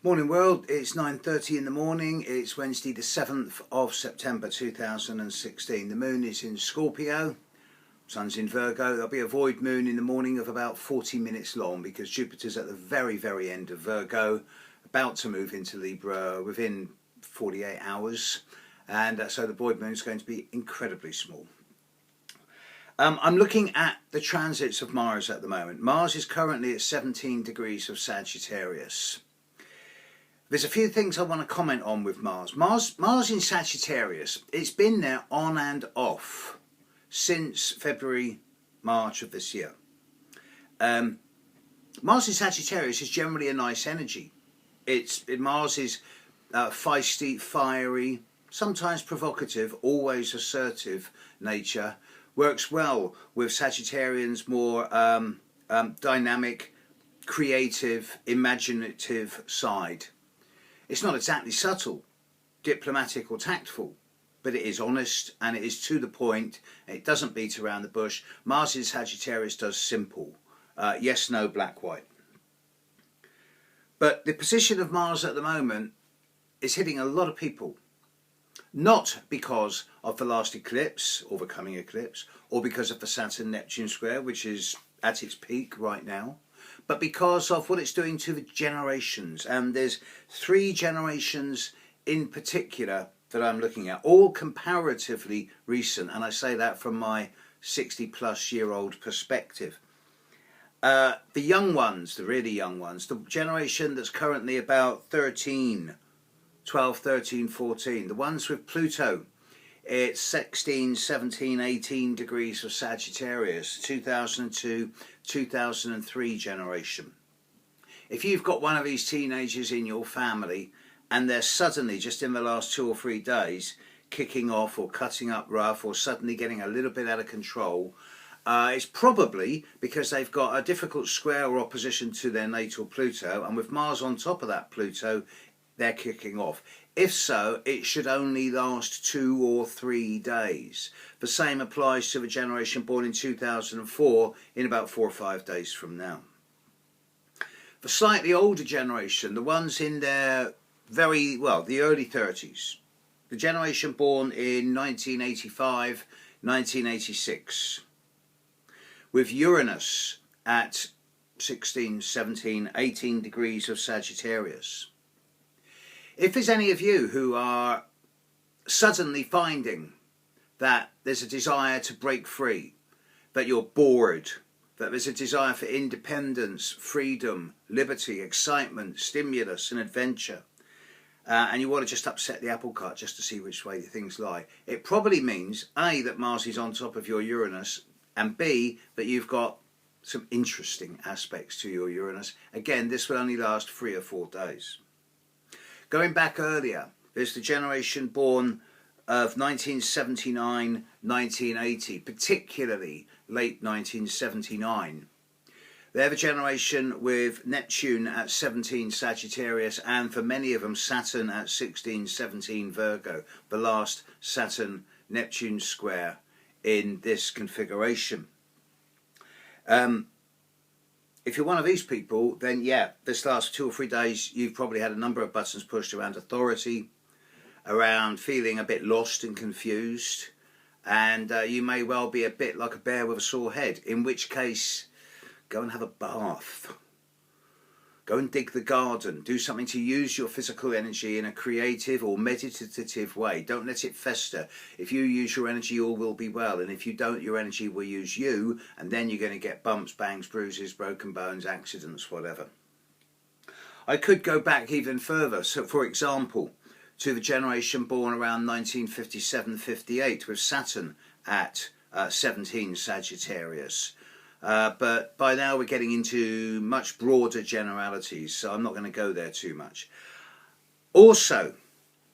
Morning world, it's 9:30 in the morning. It's Wednesday the 7th of September 2016. The moon is in Scorpio, sun's in Virgo. There'll be a void moon in the morning of about 40 minutes long because Jupiter's at the very end of Virgo, about to move into Libra within 48 hours. And so the void moon is going to be incredibly small. I'm looking at the transits of Mars at the moment. Mars is currently at 17 degrees of Sagittarius. There's a few things I want to comment on with Mars. Mars in Sagittarius, it's been there on and off since February, March of this year. Mars in Sagittarius is generally a nice energy. Mars is feisty, fiery, sometimes provocative, always assertive nature. Works well with Sagittarians' more dynamic, creative, imaginative side. It's not exactly subtle, diplomatic or tactful, but it is honest and it is to the point. It doesn't beat around the bush. Mars in Sagittarius does simple. Yes, no, black, white. But the position of Mars at the moment is hitting a lot of people. Not because of the last eclipse or the coming eclipse, or because of the Saturn-Neptune square, which is at its peak right now, but because of what it's doing to the generations. And there's 3 generations in particular that I'm looking at, all comparatively recent, and I say that from my 60-plus-year-old perspective. The young ones, the really young ones, the generation that's currently about 12, 13, 14, the ones with Pluto, it's 16, 17, 18 degrees of Sagittarius, 2002, 2003 generation. If you've got one of these teenagers in your family and they're suddenly, just in the last 2 or 3 days, kicking off or cutting up rough or suddenly getting a little bit out of control, it's probably because they've got a difficult square or opposition to their natal Pluto, and with Mars on top of that Pluto, they're kicking off. If so, it should only last 2 or 3 days. The same applies to the generation born in 2004 in about 4 or 5 days from now. The slightly older generation, the ones in their the early 30s, the generation born in 1985, 1986, with Uranus at 16, 17, 18 degrees of Sagittarius. If there's any of you who are suddenly finding that there's a desire to break free, that you're bored, that there's a desire for independence, freedom, liberty, excitement, stimulus and adventure, and you want to just upset the apple cart just to see which way things lie, it probably means A, that Mars is on top of your Uranus, and B, that you've got some interesting aspects to your Uranus. Again, this will only last 3 or 4 days. Going back earlier, there's the generation born of 1979, 1980, particularly late 1979. They're the generation with Neptune at 17 Sagittarius, and for many of them Saturn at 16, 17 Virgo, the last Saturn-Neptune square in this configuration. If you're one of these people, then yeah, this last 2 or 3 days you've probably had a number of buttons pushed around authority, around feeling a bit lost and confused, and you may well be a bit like a bear with a sore head, in which case go and have a bath. Go and dig the garden. Do something to use your physical energy in a creative or meditative way. Don't let it fester. If you use your energy, all will be well. And if you don't, your energy will use you. And then you're going to get bumps, bangs, bruises, broken bones, accidents, whatever. I could go back even further. So, for example, to the generation born around 1957-58 with Saturn at 17 Sagittarius. But by now we're getting into much broader generalities, so I'm not going to go there too much. Also,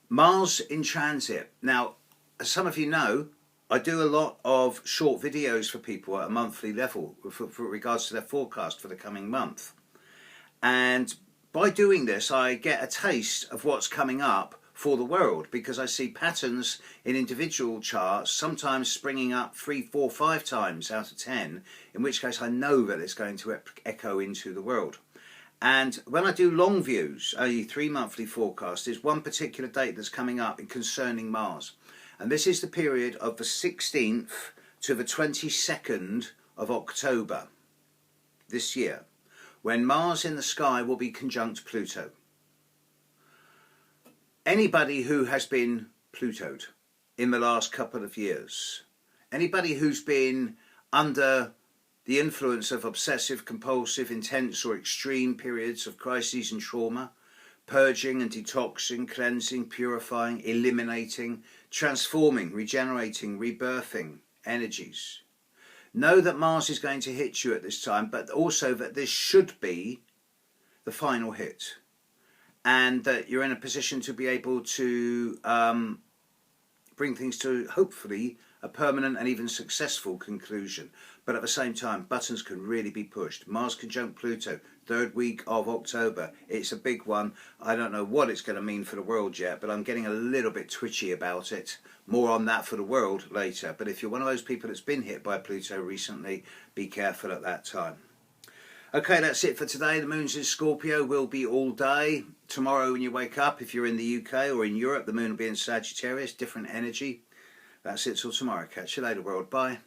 Mars in transit. Now, as some of you know, I do a lot of short videos for people at a monthly level for regards to their forecast for the coming month. And by doing this, I get a taste of what's coming up for the world, because I see patterns in individual charts sometimes springing up 3, 4, 5 times out of 10, in which case I know that it's going to echo into the world. And when I do long views, only 3 monthly forecasts, there's one particular date that's coming up concerning Mars. And this is the period of the 16th to the 22nd of October this year, when Mars in the sky will be conjunct Pluto. Anybody who has been Plutoed in the last couple of years, anybody who's been under the influence of obsessive, compulsive, intense or extreme periods of crises and trauma, purging and detoxing, cleansing, purifying, eliminating, transforming, regenerating, rebirthing energies, know that Mars is going to hit you at this time, but also that this should be the final hit, and that you're in a position to be able to bring things to, hopefully, a permanent and even successful conclusion. But at the same time, buttons can really be pushed. Mars conjunct Pluto, 3rd week of October. It's a big one. I don't know what it's going to mean for the world yet, but I'm getting a little bit twitchy about it. More on that for the world later. But if you're one of those people that's been hit by Pluto recently, be careful at that time. Okay, that's it for today. The moon's in Scorpio, will be all day. Tomorrow when you wake up, if you're in the UK or in Europe, the moon will be in Sagittarius, different energy. That's it till tomorrow. Catch you later, world. Bye.